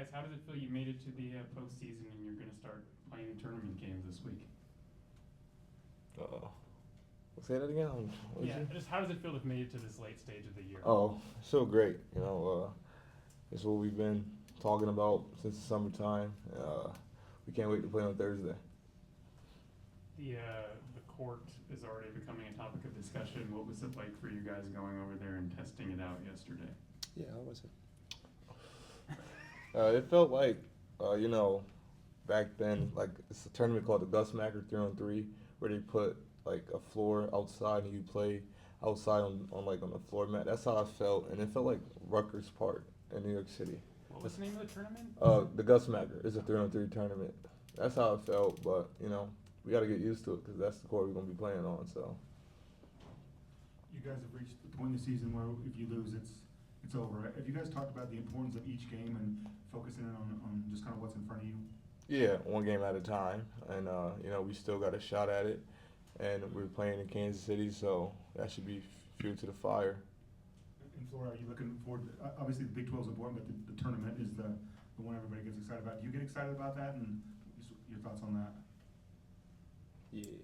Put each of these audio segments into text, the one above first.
guys, how does it feel you made it to the postseason and you're going to start playing tournament games this week? Say that again. Yeah, just how does it feel to have made it to this late stage of the year? Oh, so great. It's what we've been talking about since the summertime. We can't wait to play on Thursday. The court is already becoming a topic of discussion. What was it like for you guys going over there and testing it out yesterday? Yeah, how was it? It felt like, back then, like it's a tournament called the Gus Macker 3-on-3, where they put like a floor outside and you play outside on the floor mat. That's how I felt, and it felt like Rutgers Park in New York City. What was the name of the tournament? The Gus Macker is a 3-on-3 tournament. That's how it felt, but we got to get used to it because that's the court we're gonna be playing on. So. You guys have reached the point in the season where if you lose, it's over. Have you guys talked about the importance of each game and focusing in on just kind of what's in front of you? Yeah, one game at a time, and we still got a shot at it, and we're playing in Kansas City, so that should be fuel to the fire. And Flory, are you looking forward? Obviously, the Big 12 is important, but the tournament is the one everybody gets excited about. Do you get excited about that, and your thoughts on that? Yeah.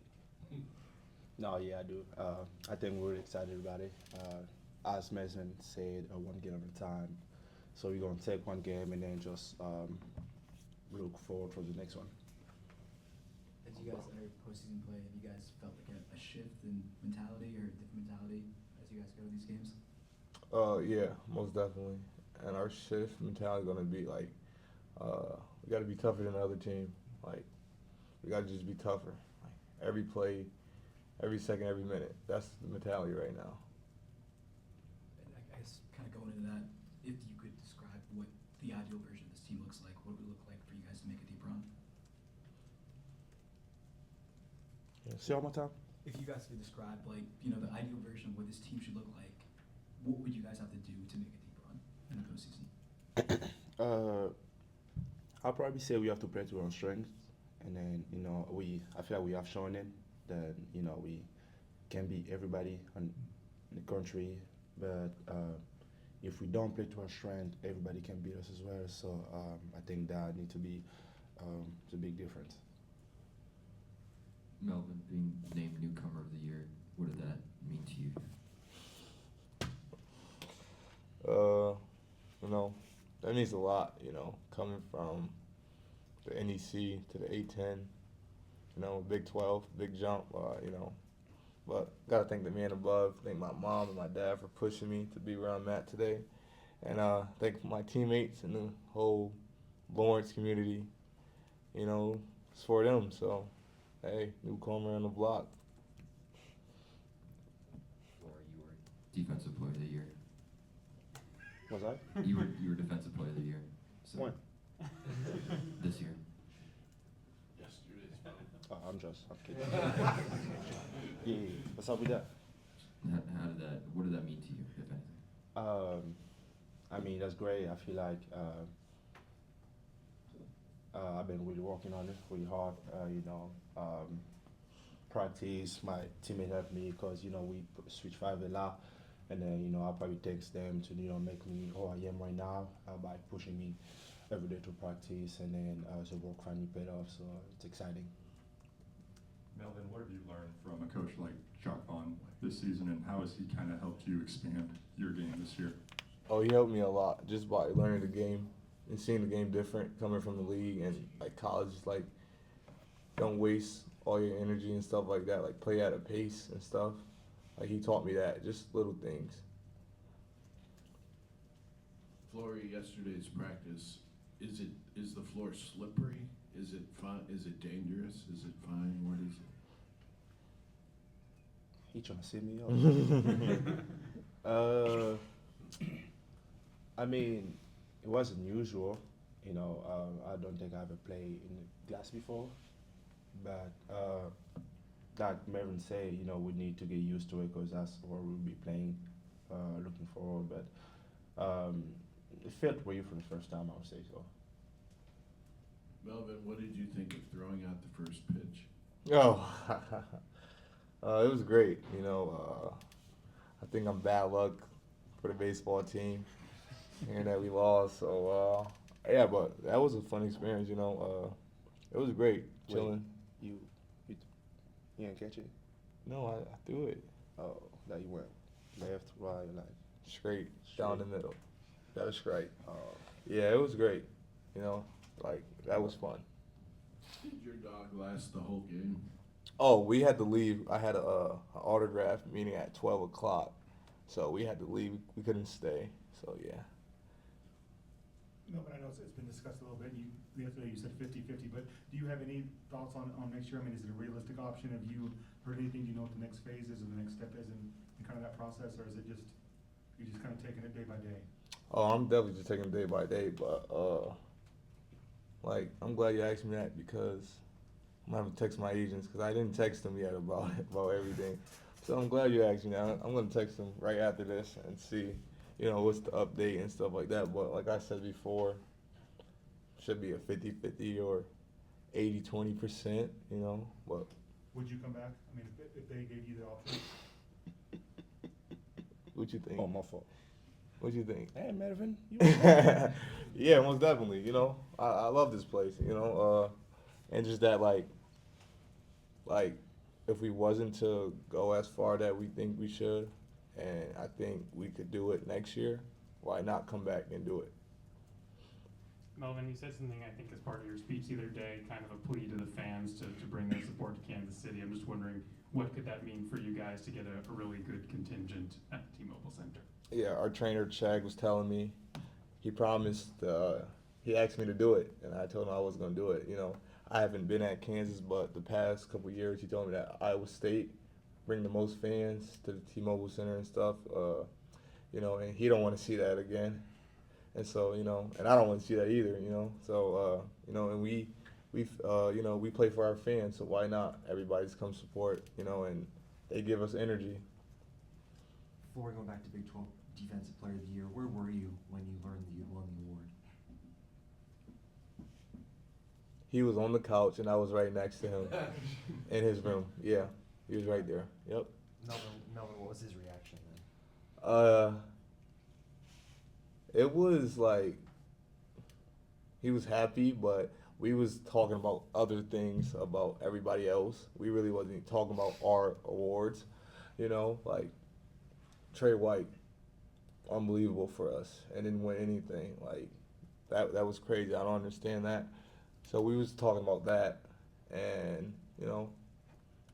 No, yeah, I do. I think we're excited about it. As Melvin said, one game at a time. So we're gonna take one game and then just look forward for the next one. As you guys enter postseason play, have you guys felt like a shift in mentality or a different mentality as you guys go to these games? Yeah, most definitely. And our shift mentality gonna be like, we got to be tougher than the other team. Like, we got to just be tougher. Like every play, every second, every minute. That's the mentality right now. And I guess kind of going into that, if you could describe what the ideal version of this team looks like, what would it look like for you guys to make a deep run? Say one more time. If you guys could describe, like, the ideal version of what this team should look like, what would you guys have to do to make a deep run in the postseason? I'll probably say we have to play to our strengths, and then I feel like we have shown it that we can beat everybody in the country, but if we don't play to our strength, everybody can beat us as well. So I think that need to be the big difference. Melvin being named newcomer of the year, what did that mean to you? That means a lot, coming from the NEC to the A10, Big 12, big jump, But gotta thank the man above, thank my mom and my dad for pushing me to be where I'm at today. And thank my teammates and the whole Lawrence community, it's for them. So, hey, newcomer on the block. Flory, you were defensive player of the year. Was I? You were defensive player of the year. So When? This year. Oh, I'm kidding. Yeah. What's up with that? What did that mean to you, if anything? I mean, that's great. I feel like I've been really working on it really hard. Practice, my teammate helped me because we switch five a lot, and then I probably text them to make me who I am right now by pushing me every day to practice, and then the work finally paid off. So it's exciting. Melvin, what have you learned from a coach like Jacques Vaughn this season, and how has he kind of helped you expand your game this year? Oh, he helped me a lot just by learning the game and seeing the game different coming from the league and like college. Like, don't waste all your energy and stuff like that. Like, play at a pace and stuff. Like, he taught me that, just little things. Flory, yesterday's practice, is the floor slippery? Is it fun? Is it dangerous? Is it fine? What is it? He trying to set me up. I mean, it wasn't usual. I don't think I ever played in the glass before, but like Melvin said, we need to get used to it because that's what we'll be playing, looking forward. But it felt weird for the first time, I would say so. Melvin, what did you think of throwing out the first pitch? Oh, it was great. I think I'm bad luck for the baseball team, hearing that we lost. So Yeah, but that was a fun experience. You know, it was great Wait. chilling. You you didn't catch it? No, I threw it Oh, that you went left, right, like. straight down the middle. Got it straight. Oh, Yeah, it was great. You know, like that was fun. Did your dog last the whole game? Oh, we had to leave. I had a autograph meeting at 12 o'clock, so we had to leave. We couldn't stay. So yeah. No, but I know it's been discussed a little bit. The other day you said 50-50, but do you have any thoughts on next year? I mean, is it a realistic option? Have you heard anything? Do you know what the next phase is or the next step is in kind of that process, or is it just, you're just kind of taking it day by day? Oh, I'm definitely just taking it day by day, but like I'm glad you asked me that because I'm gonna have to text my agents because I didn't text them yet about about everything. So I'm glad you asked me that. I'm gonna text them right after this and see, you know, what's the update and stuff like that. But like I said before, should be a 50-50 or 80-20%, you know. But Would you come back? I mean, if they gave you the option? what you think? oh, my fault. What you think? Hey, Melvin. Yeah, most definitely. You know, I love this place. You know, and just that like if we wasn't to go as far that we think we should, and I think we could do it next year, why not come back and do it? Melvin, you said something I think as part of your speech the other day, kind of a plea to the fans to bring their support to Kansas City. I'm just wondering, what could that mean for you guys to get a really good contingent at T-Mobile Center? Yeah, our trainer Chag was telling me, he promised, he asked me to do it, and I told him I was gonna do it. You know, I haven't been at Kansas, but the past couple years, he told me that Iowa State bring the most fans to the T-Mobile Center and stuff. You know, and he don't want to see that again, and so you know, and I don't want to see that either. You know, so you know, and you know, we play for our fans, so why not? Everybody's come support, you know, and they give us energy. Flory, going back to Big 12 Defensive Player of the Year, where were you when you learned that you'd won the award? He was on the couch, and I was right next to him in his room. Yeah, he was right there. Yep. Melvin, what was his reaction then? It was like he was happy, but we was talking about other things about everybody else. We really wasn't talking about our awards, you know, like Trey White, unbelievable for us, and didn't win anything. Like that was crazy. I don't understand that. So we was talking about that, and you know,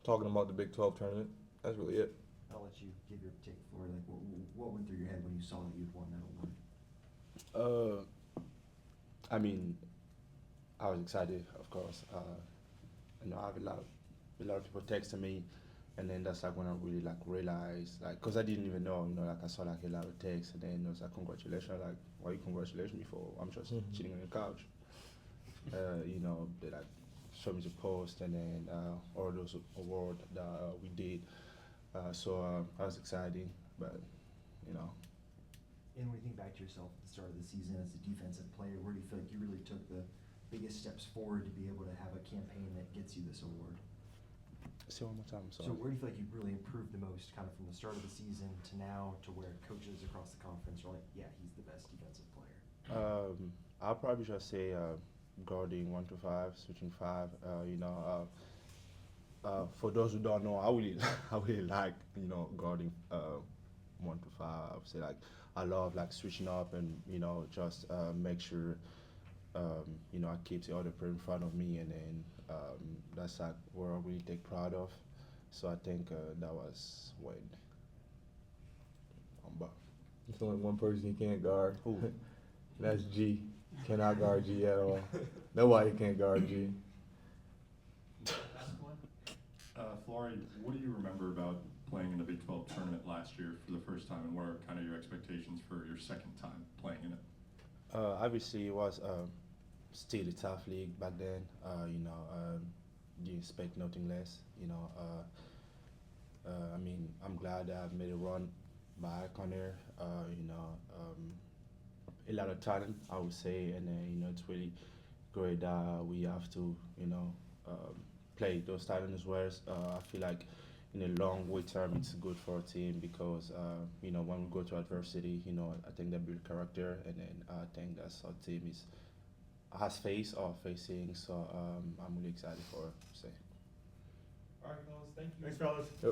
talking about the Big 12 tournament. That's really it. I'll let you give your take, Flory. Like, what went through your head when you saw that you'd won that award? I mean, I was excited, of course. You know, I have a lot of people texting me, and then that's like when I really like realized, like, cause I didn't even know, you know, like I saw like a lot of texts, and then it was like congratulations, like, why you congratulating me for? I'm just sitting on the couch. You know, they like showed me the post, and then all those awards that we did. So I was excited, but you know. And when you think back to yourself at the start of the season as a defensive player, where do you feel like you really took the biggest steps forward to be able to have a campaign that gets you this award? Say one more time, I'm sorry. So where do you feel like you've really improved the most, kind of from the start of the season to now, to where coaches across the conference are like, yeah, he's the best defensive player? I'll probably just say guarding 1 to 5, switching 5. You know, for those who don't know, I really like, you know, guarding 1 to 5. I would say like I love like switching up and, you know, just make sure you know, I keep the other player in front of me, and then that's like where I really take pride of. So I think that was when I'm back. There's only one person he can't guard. Who? That's G. Cannot guard G at all. Nobody can guard G. Flory, what do you remember about playing in the Big 12 tournament last year for the first time, and what are kind of your expectations for your second time playing in it? Obviously, it was still a tough league back then. You know, you expect nothing less. You know, I mean, I'm glad that I've made a run by Connor. You know, a lot of talent, I would say, and you know, it's really great that we have to, you know, play those talent as well. I feel like in a long way term, it's good for our team because you know, when we go to adversity, you know, I think they build character, and then I think that's our team is has faced or facing. So I'm really excited for say. All right, fellas, thank you. Thanks, fellas.